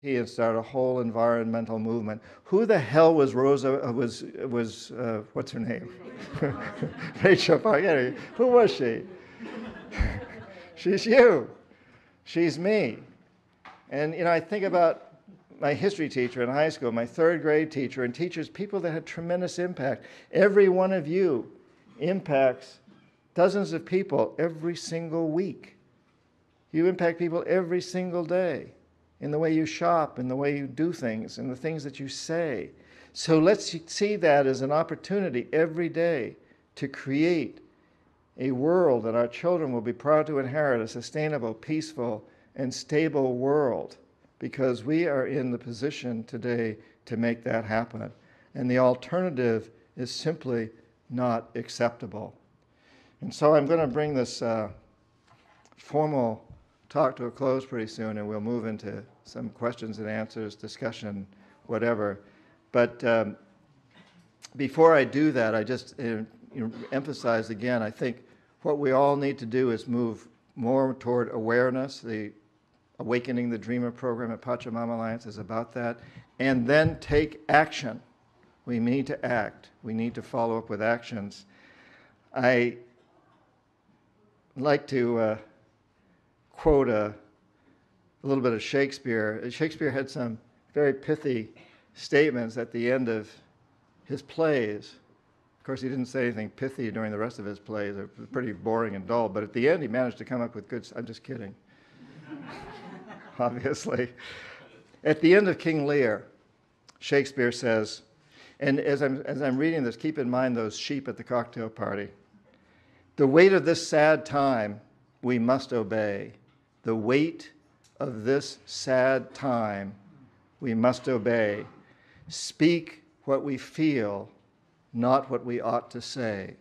and start a whole environmental movement. Who the hell was Rosa? What's her name? Rachel Park. Who was she? She's you. She's me. And I think about my history teacher in high school, my third grade teacher, and teachers, people that had tremendous impact. Every one of you impacts dozens of people every single week. You impact people every single day in the way you shop, in the way you do things, in the things that you say. So let's see that as an opportunity every day to create a world that our children will be proud to inherit, a sustainable, peaceful, and stable world, because we are in the position today to make that happen. And the alternative is simply not acceptable. And so I'm going to bring this formal talk to a close pretty soon, and we'll move into some questions and answers, discussion, whatever. But before I do that, I just emphasize again, I think what we all need to do is move more toward awareness. The Awakening the Dreamer program at Pachamama Alliance is about that. And then take action. We need to act. We need to follow up with actions. I like to quote a little bit of Shakespeare. Shakespeare had some very pithy statements at the end of his plays. Of course, he didn't say anything pithy during the rest of his plays. They're pretty boring and dull. But at the end, he managed to come up with good... I'm just kidding. Obviously. At the end of King Lear, Shakespeare says, and as I'm reading this, keep in mind those sheep at the cocktail party. The weight of this sad time we must obey. The weight of this sad time we must obey. Speak what we feel, not what we ought to say.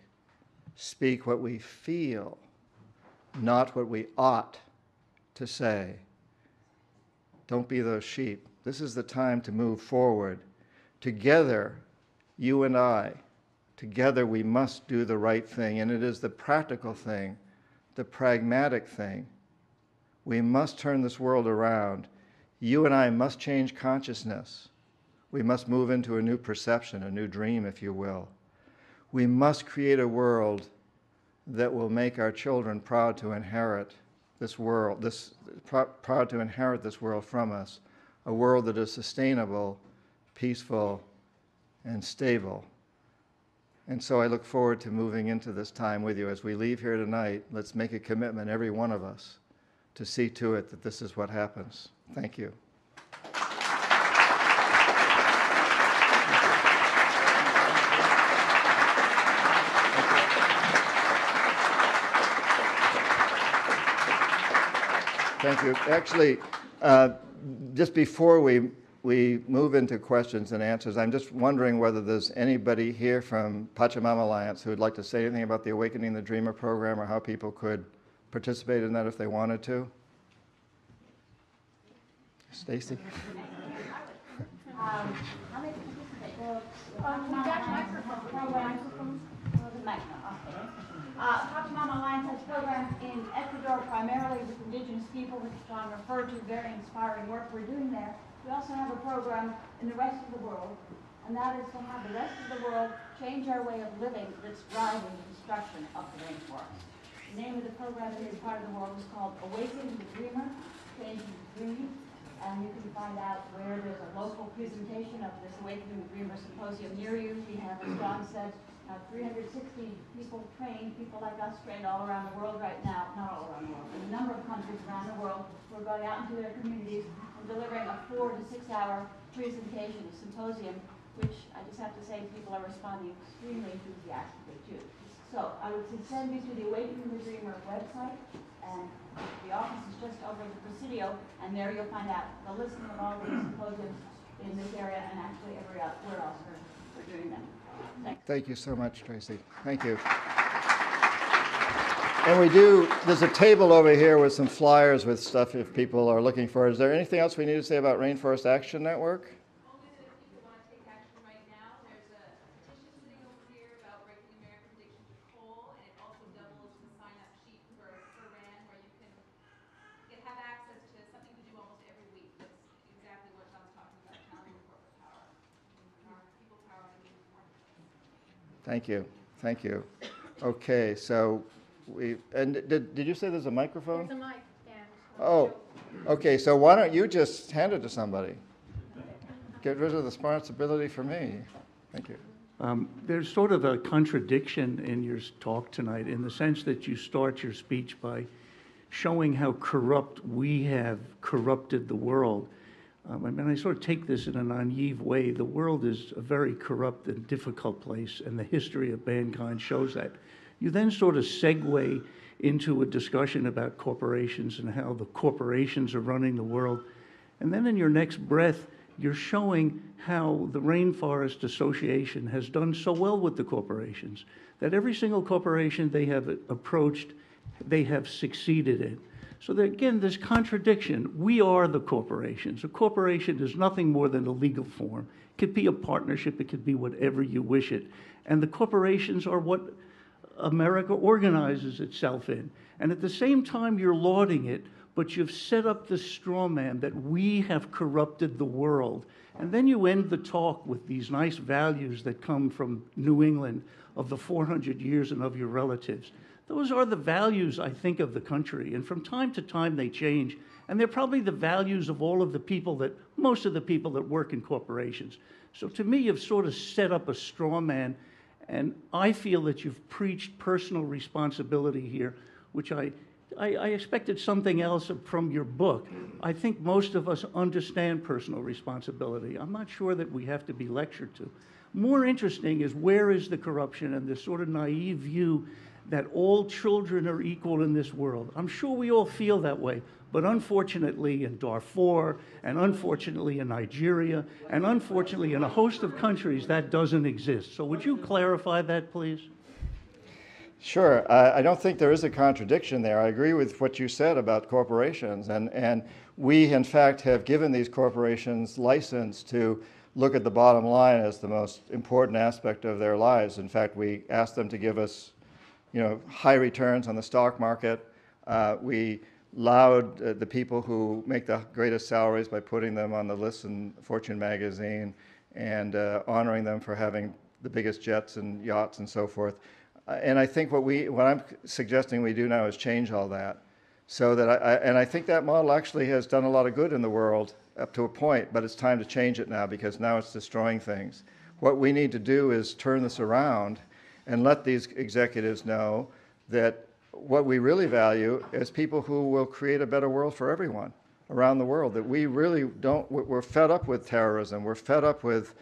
Speak what we feel, not what we ought to say. Don't be those sheep. This is the time to move forward. Together, you and I, together we must do the right thing, and it is the practical thing, the pragmatic thing. We must turn this world around. You and I must change consciousness. We must move into a new perception, a new dream, if you will. We must create a world that will make our children proud to inherit this world, proud to inherit this world from us, a world that is sustainable, peaceful, and stable. And so I look forward to moving into this time with you. As we leave here tonight, let's make a commitment, every one of us, to see to it that this is what happens. Thank you. Thank you. Actually, just before we move into questions and answers, I'm just wondering whether there's anybody here from Pachamama Alliance who would like to say anything about the Awakening the Dreamer program or how people could participate in that if they wanted to. Stacy? How many participate? We've got microphones. Pachamama Alliance has programs in Ecuador, primarily with indigenous people, which John referred to, very inspiring work we're doing there. We also have a program in the rest of the world, and that is to have the rest of the world change our way of living that's driving the destruction of the rainforest. The name of the program in this part of the world is called Awakening the Dreamer, Changing the Dream. And you can find out where there's a local presentation of this Awakening the Dreamer Symposium near you. We have, as John said, 360 people trained, people like us trained all around the world right now, not all around the world, in a number of countries around the world who are going out into their communities and delivering a 4 to 6 hour presentation, a symposium, which I just have to say people are responding extremely enthusiastically to. So I would send you to the Awakening the Dreamer website, and the office is just over the Presidio, and there you'll find out the listing of all the symposiums in this area and actually everywhere else we're doing them. Thank you so much, Tracy. Thank you. And there's a table over here with some flyers with stuff if people are looking for it. Is there anything else we need to say about Rainforest Action Network? Only that if people want to take action right now, there's a petition sitting over here about breaking American addiction to coal, and it also doubles the sign-up sheet for RAN, where you can have access to something to do almost every week. That's exactly Thank you. Thank you. Okay, so did you say there's a microphone? There's a mic, Dan. Oh, okay, so why don't you just hand it to somebody? Get rid of the responsibility for me. Thank you. There's sort of a contradiction in your talk tonight in the sense that you start your speech by showing how corrupt we have corrupted the world. I sort of take this in a naive way. The world is a very corrupt and difficult place, and the history of mankind shows that. You then sort of segue into a discussion about corporations and how the corporations are running the world. And then in your next breath, you're showing how the Rainforest Association has done so well with the corporations, that every single corporation they have approached, they have succeeded in. So that, again, this contradiction, we are the corporations. A corporation is nothing more than a legal form. It could be a partnership, it could be whatever you wish it. And the corporations are what America organizes itself in. And at the same time, you're lauding it, but you've set up this straw man that we have corrupted the world. And then you end the talk with these nice values that come from New England of the 400 years and of your relatives. Those are the values, I think, of the country. And from time to time, they change. And they're probably the values of all of the people most of the people that work in corporations. So to me, you've sort of set up a straw man. And I feel that you've preached personal responsibility here, which I expected something else from your book. I think most of us understand personal responsibility. I'm not sure that we have to be lectured to. More interesting is where is the corruption and this sort of naive view that all children are equal in this world. I'm sure we all feel that way, but unfortunately in Darfur, and unfortunately in Nigeria, and unfortunately in a host of countries, that doesn't exist. So would you clarify that, please? Sure. I don't think there is a contradiction there. I agree with what you said about corporations. And we, in fact, have given these corporations license to look at the bottom line as the most important aspect of their lives. In fact, we asked them to give us high returns on the stock market. We allowed the people who make the greatest salaries by putting them on the list in Fortune magazine and honoring them for having the biggest jets and yachts and so forth. And I think what I'm suggesting we do now is change all that, so that I think that model actually has done a lot of good in the world up to a point, but it's time to change it now because now it's destroying things. What we need to do is turn this around and let these executives know that what we really value is people who will create a better world for everyone around the world, that we really we're fed up with terrorism, we're fed up with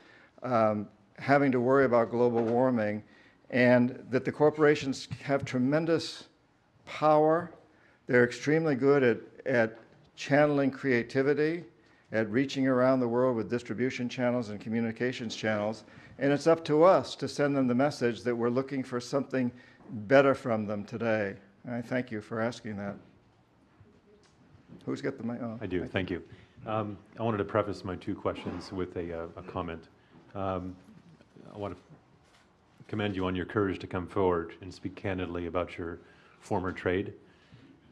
having to worry about global warming, and that the corporations have tremendous power. They're extremely good at channeling creativity, at reaching around the world with distribution channels and communications channels. And it's up to us to send them the message that we're looking for something better from them today. And I thank you for asking that. Who's got the mic? Oh, I do, thank you. I wanted to preface my two questions with a comment. I want to commend you on your courage to come forward and speak candidly about your former trade,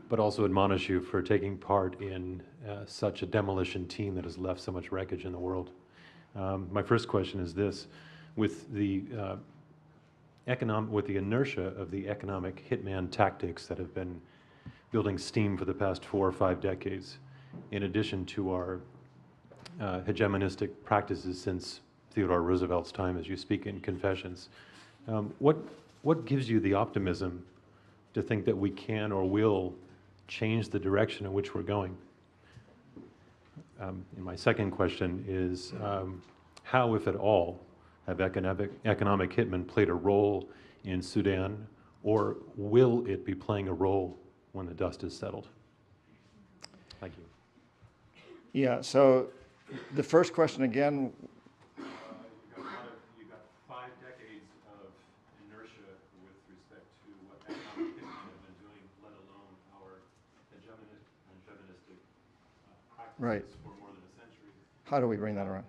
but also admonish you for taking part in such a demolition team that has left so much wreckage in the world. My first question is this: with the inertia of the economic hitman tactics that have been building steam for the past 4 or 5 decades, in addition to our hegemonistic practices since Theodore Roosevelt's time, as you speak in Confessions, what gives you the optimism to think that we can or will change the direction in which we're going? And my second question is, how, if at all, have economic hitmen played a role in Sudan, or will it be playing a role when the dust is settled? Thank you. Yeah, so the first question again. You've got 5 decades of inertia with respect to what economic hitmen have been doing, let alone our hegemonistic practices Right. for more than a century. How do we bring that around?